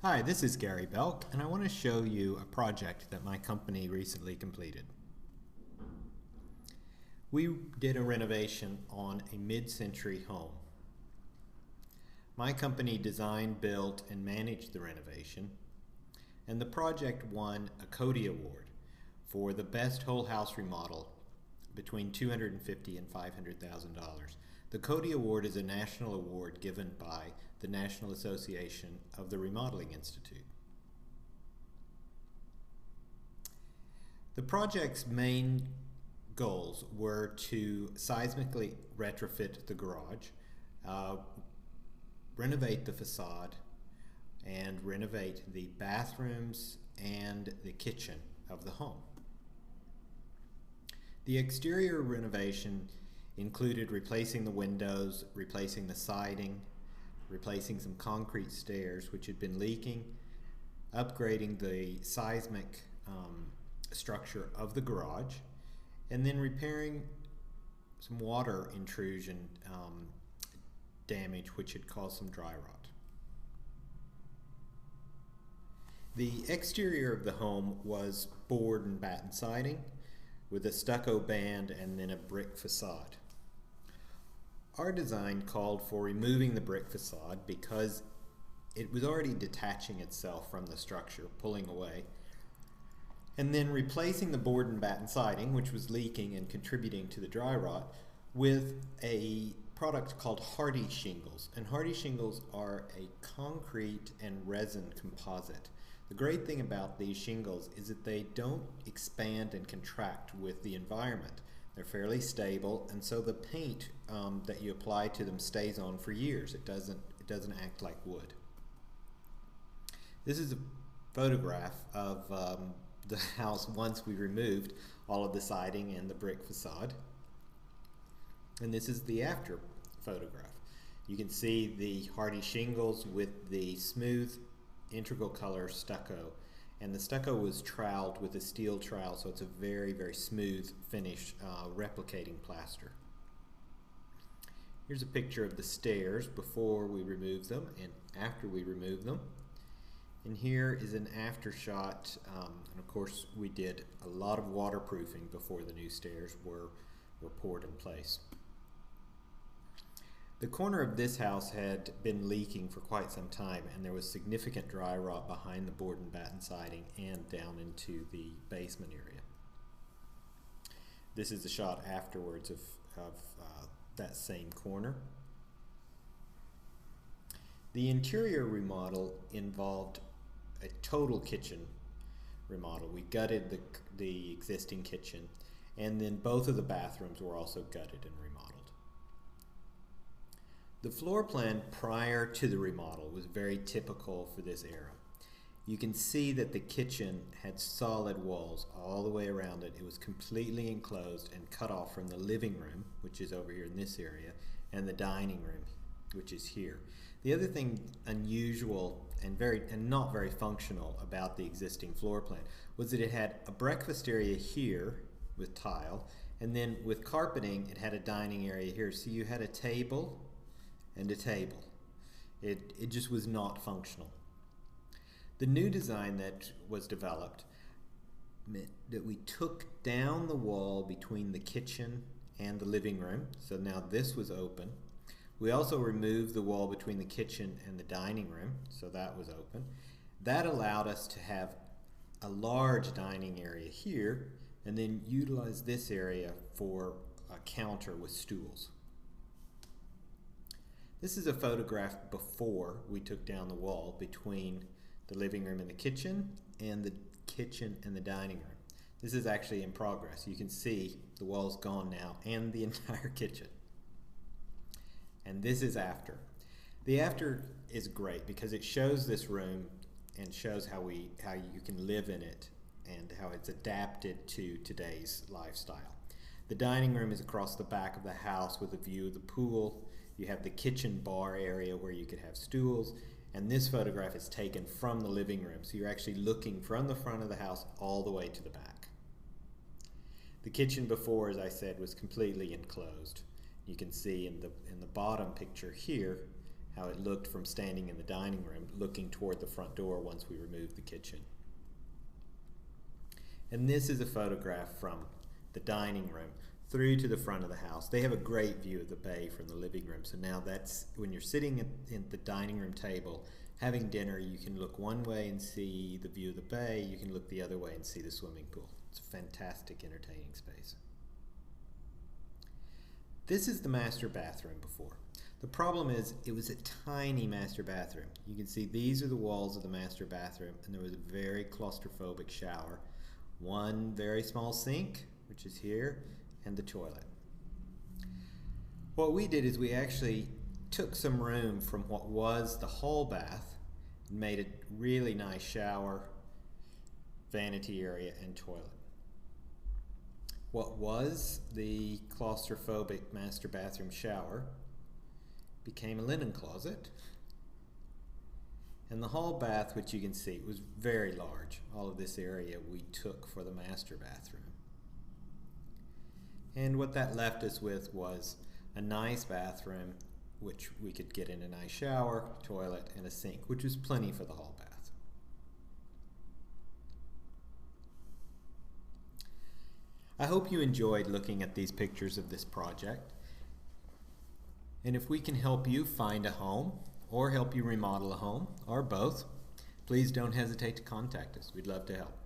Hi, this is Gary Belk, and I want to show you a project that my company recently completed. We did a renovation on a mid-century home. My company designed, built, and managed the renovation, and the project won a Cody Award for the best whole house remodel between $250,000 and $500,000. The Cody Award is a national award given by the National Association of the Remodeling Institute. The project's main goals were to seismically retrofit the garage, renovate the facade, and renovate the bathrooms and the kitchen of the home. The exterior renovation included replacing the windows, replacing the siding, replacing some concrete stairs which had been leaking, upgrading the seismic structure of the garage, and then repairing some water intrusion damage which had caused some dry rot. The exterior of the home was board and batten siding with a stucco band and then a brick facade. Our design called for removing the brick facade because it was already detaching itself from the structure, pulling away, and then replacing the board and batten siding, which was leaking and contributing to the dry rot, with a product called hardy shingles. And hardy shingles are a concrete and resin composite. The great thing about these shingles is that they don't expand and contract with the environment. They're fairly stable, and so the paint that you apply to them stays on for years. It doesn't act like wood. This is a photograph of the house once we removed all of the siding and the brick facade. And this is the after photograph. You can see the hardy shingles with the smooth integral color stucco, and the stucco was troweled with a steel trowel, so it's a very, very smooth finish, replicating plaster. Here's a picture of the stairs before we remove them and after we remove them. And here is an after shot, and of course we did a lot of waterproofing before the new stairs were poured in place. The corner of this house had been leaking for quite some time, and there was significant dry rot behind the board and batten siding and down into the basement area. This is a shot afterwards of that same corner. The interior remodel involved a total kitchen remodel. We gutted the existing kitchen, and then both of the bathrooms were also gutted and remodeled. The floor plan prior to the remodel was very typical for this era. You can see that the kitchen had solid walls all the way around it. It was completely enclosed and cut off from the living room, which is over here in this area, and the dining room, which is here. The other thing unusual and not very functional about the existing floor plan was that it had a breakfast area here with tile, and then with carpeting it had a dining area here. So you had a table and a table. It just was not functional. The new design that was developed meant that we took down the wall between the kitchen and the living room, so now this was open. We also removed the wall between the kitchen and the dining room, so that was open. That allowed us to have a large dining area here, and then utilize this area for a counter with stools. This is a photograph before we took down the wall between the living room and the kitchen and the dining room. This is actually in progress. You can see the wall's gone now and the entire kitchen. And this is after. The after is great because it shows this room and shows how you can live in it and how it's adapted to today's lifestyle. The dining room is across the back of the house with a view of the pool. You have the kitchen bar area where you could have stools, and this photograph is taken from the living room, so you're actually looking from the front of the house all the way to the back. The kitchen before, as I said, was completely enclosed. You can see in the bottom picture here how it looked from standing in the dining room, looking toward the front door once we removed the kitchen. And this is a photograph from the dining room through to the front of the house. They have a great view of the bay from the living room. So now that's when you're sitting at the dining room table having dinner, you can look one way and see the view of the bay. You can look the other way and see the swimming pool. It's a fantastic entertaining space. This is the master bathroom before. The problem is it was a tiny master bathroom. You can see these are the walls of the master bathroom, and there was a very claustrophobic shower. One very small sink, which is here, and the toilet. What we did is we actually took some room from what was the hall bath and made a really nice shower, vanity area, and toilet. What was the claustrophobic master bathroom shower became a linen closet. And the hall bath, which you can see, was very large. All of this area we took for the master bathroom. And what that left us with was a nice bathroom, which we could get in a nice shower, toilet, and a sink, which was plenty for the hall bath. I hope you enjoyed looking at these pictures of this project. And if we can help you find a home or help you remodel a home, or both, please don't hesitate to contact us. We'd love to help.